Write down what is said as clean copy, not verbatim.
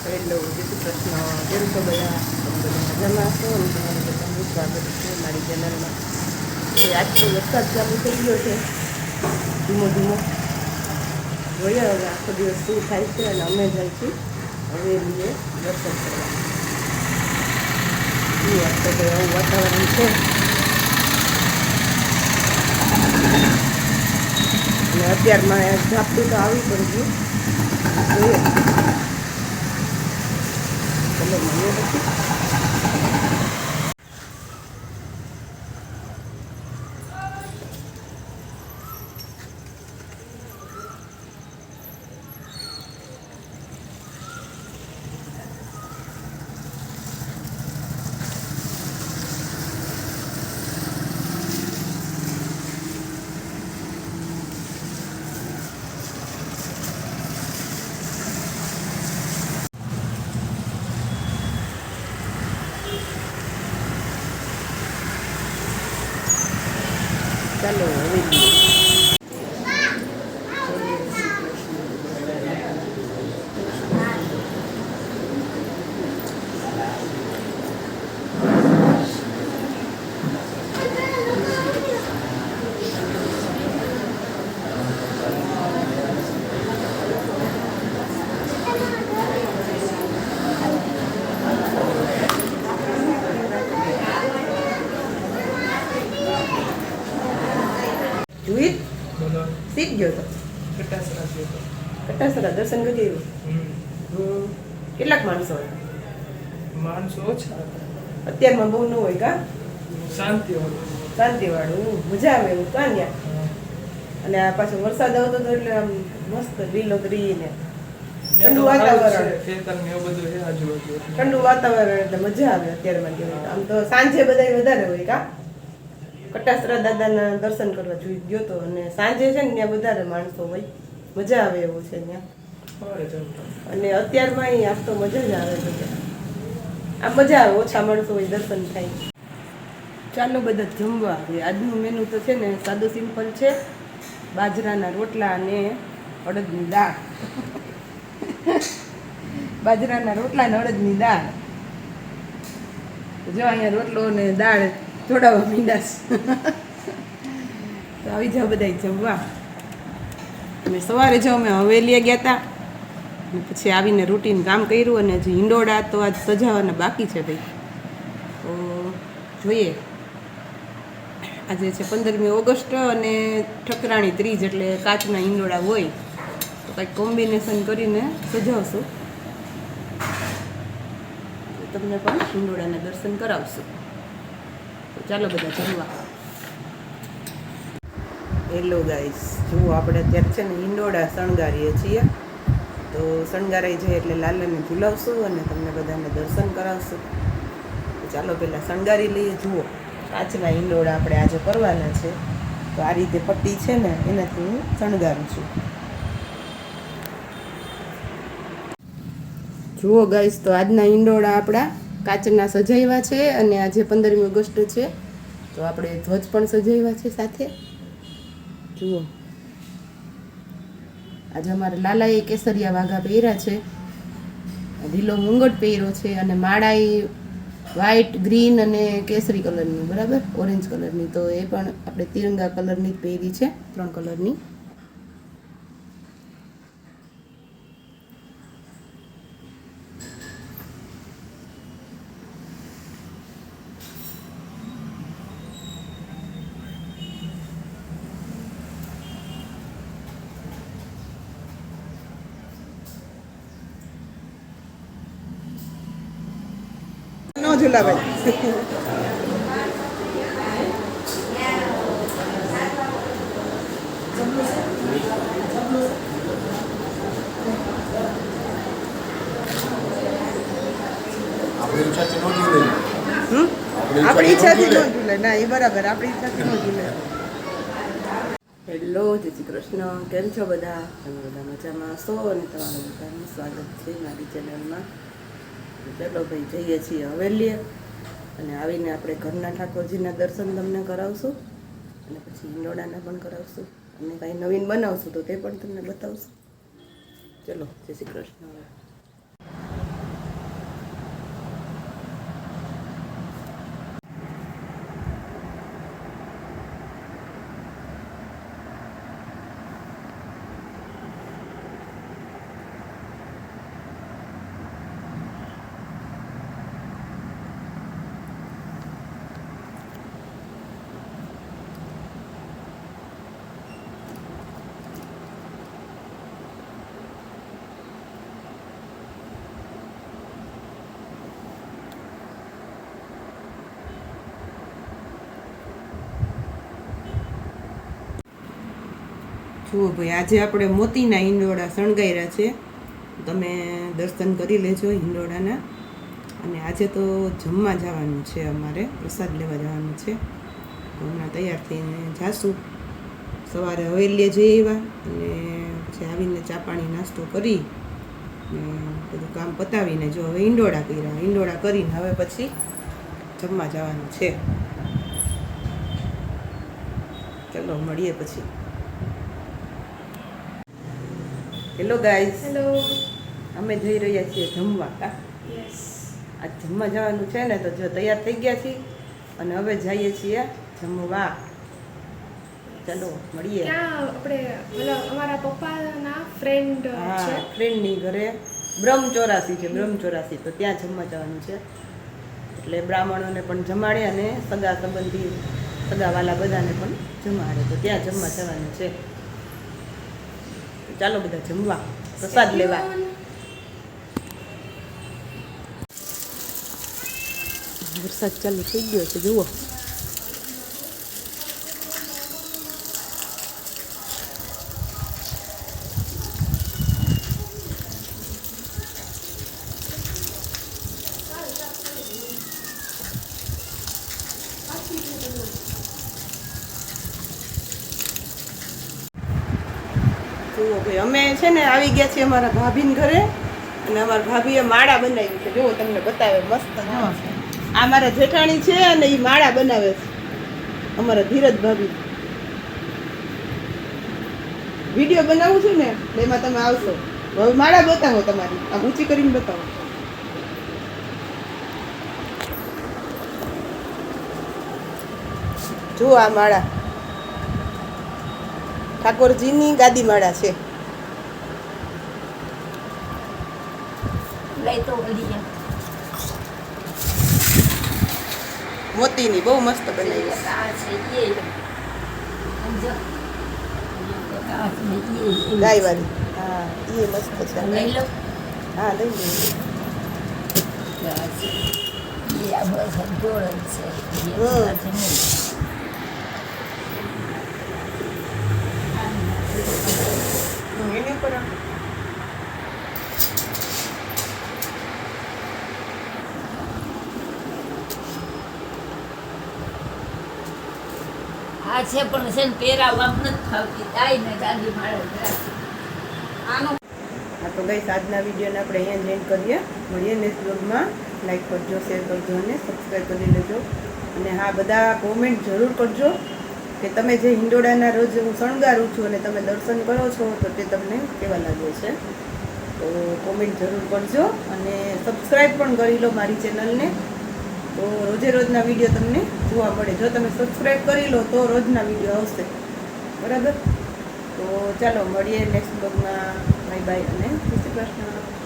Hello જય શ્રી કૃષ્ણ. કેમ છો બધા? તમે બધા મજામાં છો? અને તમારું બધાનું સ્વાગત છે મારી ચેનલમાં. આજ તો વરસાદ ચાલુ થઈ ગયો છે ધીમો ધીમો. જોઈએ હવે આખો દિવસ શું થાય છે. અને અમે જાય છીએ હવેલીએ દર્શન કરવા. આજ તો કંઈ આવું વાતાવરણ છે. અને અત્યારમાં ઝાપટું તો આવી પણ ગયું. જોઈએ ચલો મળીએ પછી. ચાલો હવેલી. જોઈ શીખ ગયો તો કટાસરા દર્શન કરી આવ્યો. કેટલાક માણસો હોય? માણસો ઓછા અત્યારમાં બહુ ન હોય કા? શાંતિ શાંતિવાળું મજા આવે એવું કાં ત્યાં. અને આ પાછો વરસાદ આવતો હતો એટલે આમ મસ્ત લીલોતરી ને ઠંડુ વાતાવરણ. ઠંડુ વાતાવરણ એટલે મજા આવે અત્યારમાં. આમ તો સાંજે બધા વધારે હોય કા? કટાસરા દાદાના દર્શન કરવા જોઈ ગયો તો. અને સાંજે છે ને ત્યાં વધારે માણસો હોય, મજા આવે એવું છે ત્યાં. અને અત્યારમાં અહીં આજ તો મજા જ આવે છે. આ મજા આવે, ઓછા માણસો હોય, દર્શન થાય. ચાલો બધા જમવા. આજનું મેનુ તો છે ને સાદું સિમ્પલ છે. બાજરાના રોટલા અને અડદની દાળ. બાજરાના રોટલા અને અડદની દાળ. જો અહીંયા રોટલો અને દાળ જોડાવા મીંડાશ. તો આવી જાઓ બધા જમવા. અને સવારે જો અમે હવેલીએ ગયા હતા અને પછી આવીને રૂટીન કામ કર્યું. અને હજી હિંડોળા તો આજ સજાવાના બાકી છે ભાઈ. તો જોઈએ, આજે છે 15મી ઓગસ્ટ અને ઠકરાણી 30 એટલે કાચના હિંડોળા હોય તો કંઈક કોમ્બિનેશન કરીને સજાવશું. તમને પણ હિંડોળાના દર્શન કરાવશું. તો ચાલો બધા જમવા. હેલો ગાઈસ, જુઓ આપણે અત્યારે છે ને હિંડોળા શણગારીએ છીએ. તો શણગારાઈ જાય એટલે લાલાને ઝુલાવશું અને તમને બધાને દર્શન કરાવશું. તો ચાલો પહેલાં શણગારી લઈએ. જુઓ કાચના હિંડોળા આપણે આજે કરવાના છે. તો આ રીતે પટ્ટી છે ને એનાથી હું શણગારું છું. જુઓ ગાઈસ, તો આજના હિંડોળા આપણા કાચના સજાવ્યા છે. અને આજે 15મી ઓગસ્ટ છે તો આપણે ધ્વજ પણ સજાવ્યા છે સાથે. જુઓ આજે અમારે લાલાએ કેસરિયા વાઘા પહેર્યા છે, લીલો મુંગટ પહેર્યો છે અને માળા વ્હાઈટ, ગ્રીન અને કેસરી કલરની, બરાબર, ઓરેન્જ કલરની. તો એ પણ આપણે તિરંગા કલરની જ પહેરી છે, 3 કલરની. નો ઝુલાભાઈ. આપણી ઈચ્છાથી નો ઝૂલે. ના, એ બરાબર, આપણી ઈચ્છાથી નો ઝૂલે. હેલો, જય શ્રી કૃષ્ણ. કેમ છો બધા? તમે બધા મજામાં હશો? અને તમારું બધાનું સ્વાગત છે મારી ચેનલમાં. ચાલો ભાઈ જઈએ છીએ હવેલીએ. અને આવીને આપણે ઘરના ઠાકોરજીના દર્શન તમને કરાવશું. અને પછી હિંડોળાના પણ કરાવશું. અને કાંઈ નવીન બનાવશું તો તે પણ તમને બતાવશું. ચલો, જય શ્રી કૃષ્ણ. જુઓ ભાઈ, આજે આપણે મોતીના હિંડોળા શણગાર્યા છે. તમે દર્શન કરી લેજો હિંડોળાના. અને આજે તો જમવા જવાનું છે, અમારે પ્રસાદ લેવા જવાનું છે. તો હમણાં તૈયાર થઈને જાશું. સવારે હવેલીએ જઈ આવ્યા અને પછી આવીને ચા પાણી નાસ્તો કરી ને બધું કામ પતાવીને જો હવે હિંડોળા કર્યા. હિંડોળા કરીને હવે પછી જમવા જવાનું છે. ચલો મળીએ પછી. Hello guys, hello. અમે જઈ રહ્યા છીએ જમવા. યસ. આજ જમવા જવાનું છે ને, તો જો તૈયાર થઈ ગયા છીએ અને હવે જઈએ છીએ જમવા. ચલો મળીએ. ક્યાં આપણે અમારા પપ્પાના ફ્રેન્ડ હા, છે. ફ્રેન્ડની ઘરે બ્રહ્મચોરાસી છે, બ્રહ્મચોરાસી. તો ત્યાં જમવા જવાનું છે. એટલે બ્રાહ્મણોને પણ જમાડે અને સગા સંબંધી સગાવાલા બધાને પણ જમાડે. તો ત્યાં જમવા જવાનું છે. તો ચાલો બધા જમવા, પ્રસાદ લેવા. વરસાદ ચાલુ થઈ ગયો છે, જુઓ. જુઓ ભાઈ, અમે છે ને આવી ગયા છીએ અમારા ભાભીને ઘરે. અને અમારા ભાભીએ માળા બનાવી છે, જુઓ તમને બતાવે મસ્ત. જુઓ, આ મારા જેઠાણી છે અને એ માળા બનાવે છે, અમારા ધીરજ ભાભી. વિડીયો બનાવું છું ને એટલે એમાં તમે આવશો. હવે માળા બતાવો તમારી, આમ ઊંચી કરીને બતાવો. જુઓ આ માળા ઠાકોરજીની ગાદી માળા છે. મોતીની બહુ મસ્ત બનાવી ગાય વાળી. હા, એ મસ્ત છે. હા, લઈ લઈએ. એની ઉપર આ છે પણ છે ને પહેરાવવા નથી ફાવતી. દાઈ ને દાદી માળે આનો. હા, તો ગઈ આજના વિડીયોને આપણે અહીંયા જ એન્ડ કરીએ. મળીએ નેક્સ્ટ બ્લોગમાં. લાઈક કરજો, શેર કરજો અને સબસ્ક્રાઈબ કરી લેજો. અને હા, બધા કોમેન્ટ જરૂર કરજો કે તમે જે હિંડોળાના રોજ હું શણગારું છું અને તમે દર્શન કરો છો તો તે તમને કેવા લાગે છે. તો કોમેન્ટ જરૂર કરજો અને સબસ્ક્રાઈબ પણ કરી લો મારી ચેનલને. તો રોજે રોજના વિડીયો તમને જોવા મળે. જો તમે સબસ્ક્રાઈબ કરી લો તો રોજના વિડીયો આવશે, બરાબર. તો ચાલો મળીએ નેક્સ્ટ બ્લોગમાં. બાય બાય અને જય શ્રી કૃષ્ણ.